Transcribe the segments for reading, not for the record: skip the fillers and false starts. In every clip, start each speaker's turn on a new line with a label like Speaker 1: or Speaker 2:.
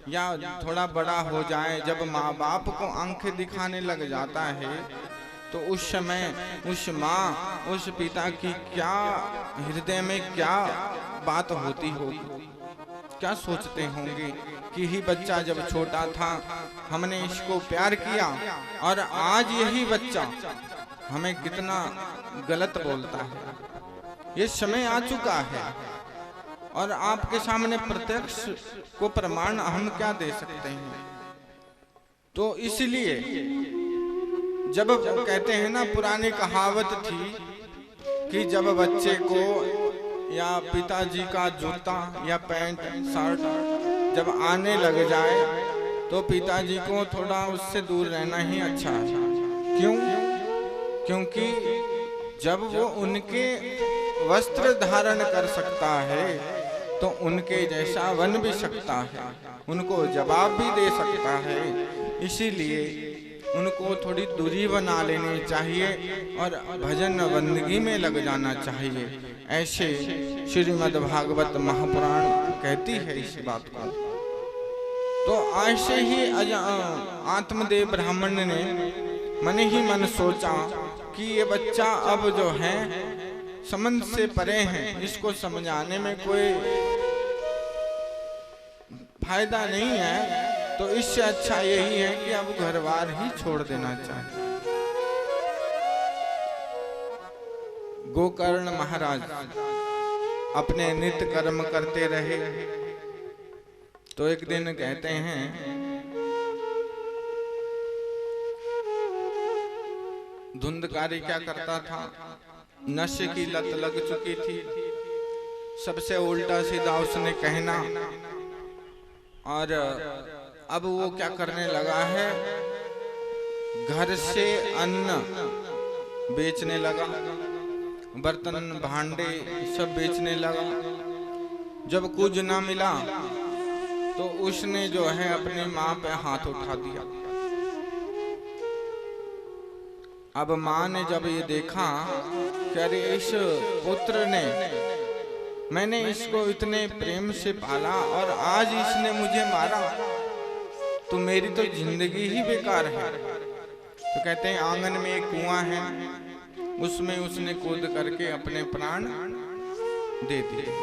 Speaker 1: या थोड़ा बड़ा हो जाए, जब माँ बाप को आंखें दिखाने लग जाता है, तो उस समय उस माँ उस पिता की क्या हृदय में क्या बात होती होगी, क्या सोचते होंगे कि ही बच्चा जब छोटा था हमने इसको प्यार किया और आज यही बच्चा हमें कितना गलत बोलता है। ये समय आ चुका है और आपके सामने प्रत्यक्ष को प्रमाण हम क्या दे सकते हैं। तो इसलिए जब कहते हैं ना, पुरानी कहावत थी कि जब बच्चे को या पिताजी का जूता या पैंट शर्ट जब आने लग जाए तो पिताजी को थोड़ा उससे दूर रहना ही अच्छा है। क्यों? क्योंकि जब वो उनके वस्त्र धारण कर सकता है तो उनके जैसा बन भी सकता है, उनको जवाब भी दे सकता है। इसीलिए उनको थोड़ी दूरी बना लेनी चाहिए और भजन बंदगी में लग जाना चाहिए। ऐसे श्रीमद् भागवत महापुराण कहती है इस बात को। तो ऐसे ही आत्मदेव ब्राह्मण ने मन ही मन सोचा कि ये बच्चा अब जो है संबंध से परे है, इसको समझाने में कोई फायदा नहीं है, तो इससे अच्छा यही है कि अब घर बार ही छोड़ देना चाहिए। गोकर्ण महाराज अपने नित्य कर्म करते रहे। तो एक दिन कहते हैं धुंधकारी क्या करता था, नशे की लत लग चुकी थी, सबसे उल्टा सीधा उसने कहना, और अब वो क्या करने लगा है, घर से अन्न बेचने लगा, बर्तन भांडे सब बेचने लगा। जब कुछ ना मिला तो उसने जो है अपनी माँ पे हाथ उठा दिया। अब माँ ने जब ये देखा कि अरे इस पुत्र ने, मैंने इसको इतने प्रेम से पाला और आज इसने मुझे मारा, तो मेरी तो जिंदगी ही बेकार है। तो कहते हैं आंगन में एक कुआं है, उसमें उसने कूद करके अपने प्राण दे दिए।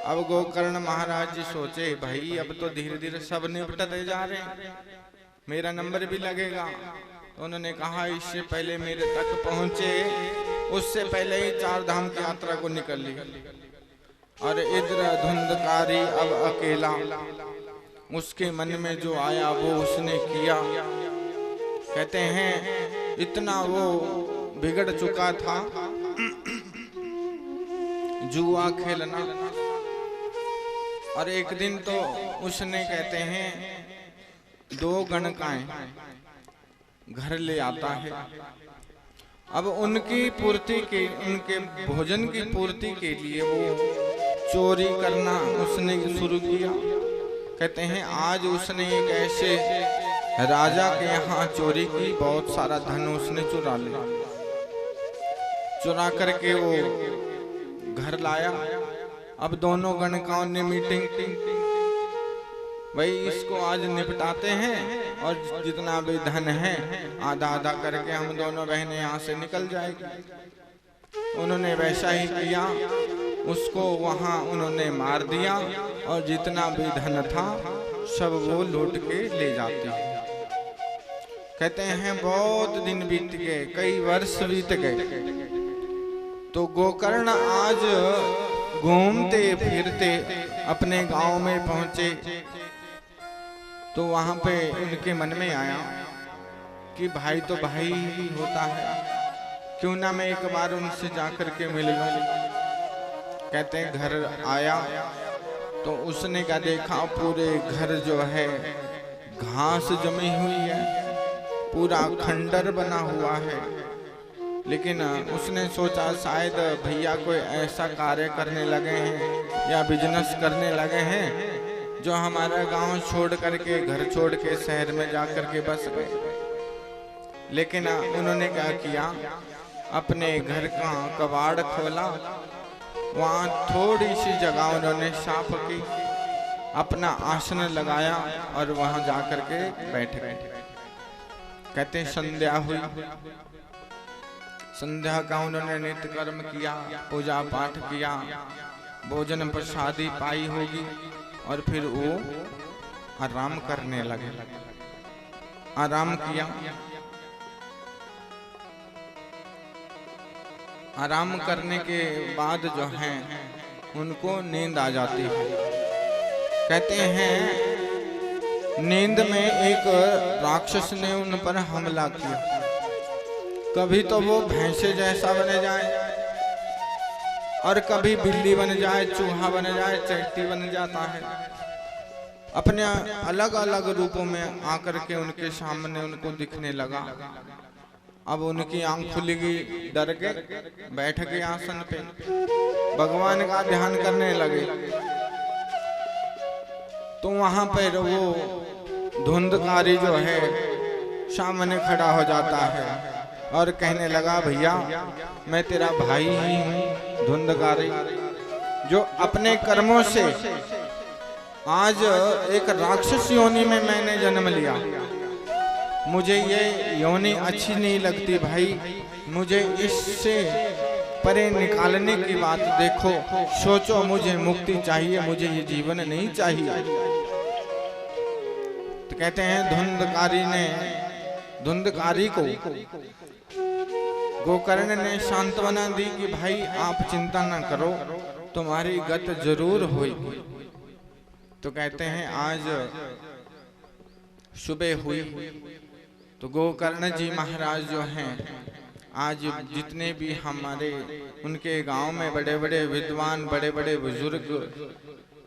Speaker 1: अब गोकर्ण महाराज जी सोचे भाई अब तो धीरे धीरे सब निपटते जा रहे हैं, मेरा नंबर भी लगेगा। तो उन्होंने कहा इससे पहले मेरे तक पहुंचे उससे पहले ही 4 धाम की यात्रा को निकल ली। और इधर धुंधकारी अब अकेला, उसके मन में जो आया वो उसने किया। कहते हैं इतना वो बिगड़ चुका था, जुआ खेलना। और एक दिन तो उसने कहते हैं 2 गणकाएं घर ले आता है। अब उनकी पूर्ति के, उनके भोजन की पूर्ति के लिए वो चोरी करना उसने शुरू किया। कहते हैं आज उसने एक ऐसे राजा के यहाँ चोरी की, बहुत सारा धन उसने चुरा लिया। चुरा करके वो घर लाया। अब दोनों गणकाओं ने मीटिंग की, भाई इसको आज निपटाते हैं और जितना भी धन है आधा आधा करके हम दोनों बहनें यहाँ से निकल जाएगी। उन्होंने वैसा ही किया, उसको वहाँ उन्होंने मार दिया और जितना भी धन था सब वो लूट के ले जाते हैं। कहते हैं बहुत दिन बीत गए, कई वर्ष बीत गए। तो गोकर्ण आज घूमते फिरते अपने गांव में पहुंचे। तो वहां पे उनके मन में आया कि भाई तो भाई ही होता है, क्यों ना मैं एक बार उनसे जाकर के मिल लूं। कहते हैं घर आया तो उसने क्या देखा, पूरे घर जो है घास जमी हुई है, पूरा खंडर बना हुआ है। लेकिन उसने सोचा शायद भैया कोई ऐसा कार्य करने लगे हैं या बिजनेस करने लगे हैं जो हमारा गांव छोड़ करके, घर छोड़ के शहर में जाकर के बस गए। लेकिन उन्होंने क्या किया, अपने घर का कबाड़ खोला, वहाँ थोड़ी सी जगह उन्होंने साफ की अपना आसन लगाया और वहां जाकर के बैठ गए। कहते हैं संध्या हुई, संध्या का उन्होंने नित्य कर्म किया, पूजा पाठ किया, भोजन प्रसादी पाई होगी और फिर वो आराम करने लगे। आराम किया, आराम करने के बाद जो है उनको नींद आ जाती है। कहते हैं नींद में एक राक्षस ने उन पर हमला किया। कभी तो वो भैंसे जैसा बन जाए और कभी बिल्ली बन जाए, चूहा बन जाए, चैती बन जाता है। अपने अलग अलग रूपों में आकर के उनके सामने उनको दिखने लगा। अब उनकी आंख खुल गई, डर के बैठ गए आसन पे, भगवान का ध्यान करने लगे। तो वहां पर वो धुंधकारी जो है सामने खड़ा हो जाता है और कहने लगा, भैया मैं तेरा भाई ही हूँ धुंधकारी, जो अपने कर्मों से आज एक राक्षस योनि में मैंने जन्म लिया। मुझे ये योनि अच्छी नहीं लगती भाई, मुझे इससे परे निकालने की बात देखो, सोचो मुझे मुक्ति चाहिए, मुझे ये जीवन नहीं चाहिए। तो कहते हैं धुंधकारी को गोकर्ण ने सांत्वना दी कि भाई आप चिंता ना करो, तुम्हारी गत जरूर होगी। तो कहते हैं आज सुबह हुई तो गोकर्ण जी महाराज जो हैं, आज जितने भी हमारे उनके गांव में बड़े बड़े विद्वान, बड़े बड़े बुजुर्ग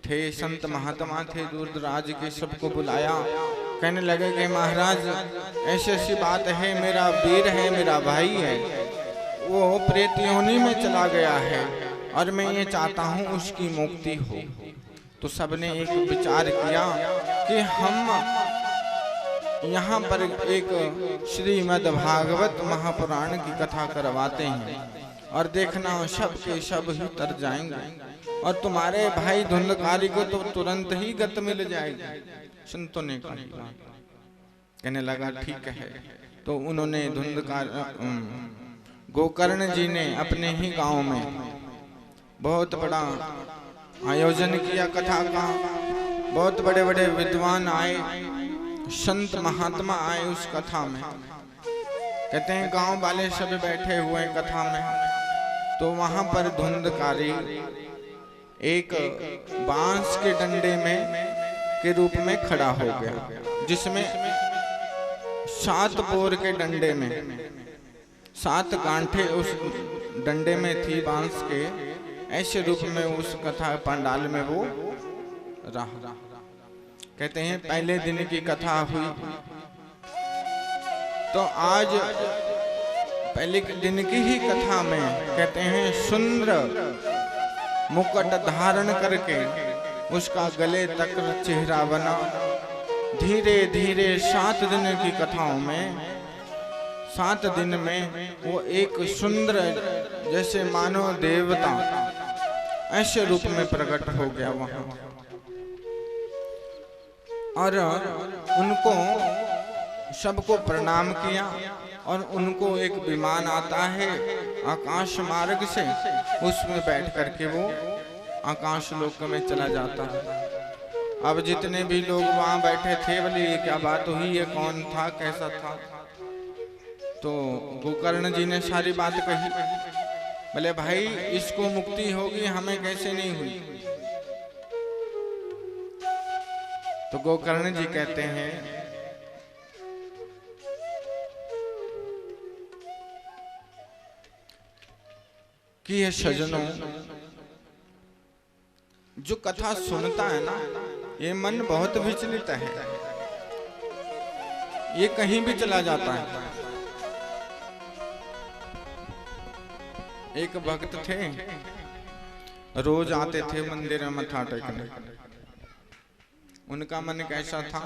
Speaker 1: थे, संत महात्मा थे, दूर दराज के सबको बुलाया। कहने लगे कि महाराज ऐसी ऐसी बात है, मेरा वीर है, मेरा भाई है, वो प्रेत योनि में चला गया है और मैं ये चाहता हूँ उसकी मुक्ति हो। तो सबने एक विचार किया कि हम यहाँ पर एक श्रीमद् भागवत महापुराण की कथा करवाते हैं और देखना सब के सब ही तर जाएंगे और तुम्हारे भाई धुंधकारी को तो तुरंत ही गत मिल जाएगी। संतों ने कहा, कहने लगा ठीक है। तो उन्होंने गोकर्ण जी ने अपने ही गांव में बहुत बड़ा आयोजन किया कथा का। बहुत बड़े बड़े विद्वान आए, संत महात्मा आए उस कथा में। कहते हैं गांव वाले सब बैठे हुए कथा में। तो वहां पर धुंधकारी एक बांस के डंडे में के रूप में खड़ा हो गया, जिसमें 7 बोर के डंडे में 7 गांठे उस डंडे में थी बांस के। ऐसे रूप में उस कथा पंडाल में वो रहा। कहते हैं पहले दिन की कथा हुई तो आज पहले दिन की ही कथा में कहते हैं सुंदर मुकुट धारण करके उसका गले तक चेहरा बना। धीरे धीरे 7 दिन की कथाओं में 7 दिन में वो एक सुंदर जैसे मानो देवता ऐसे रूप में प्रकट हो गया वहां। और उनको सबको प्रणाम किया और उनको एक विमान आता है आकाश मार्ग से, उसमें बैठ करके वो आकाश लोक में चला जाता है। अब जितने भी लोग वहां बैठे थे बोले ये क्या बात हुई, ये कौन था, कैसा था। तो गोकर्ण जी ने सारी बात कही। बोले भाई इसको मुक्ति होगी, हमें कैसे नहीं हुई। तो गोकर्ण जी कहते हैं कि ये सजनों, जो कथा सुनता है ना, ये मन बहुत विचलित है, ये कहीं भी चला जाता है। एक भक्त थे, रोज आते थे मंदिर में मत्था टेकने। उनका मन कैसा था,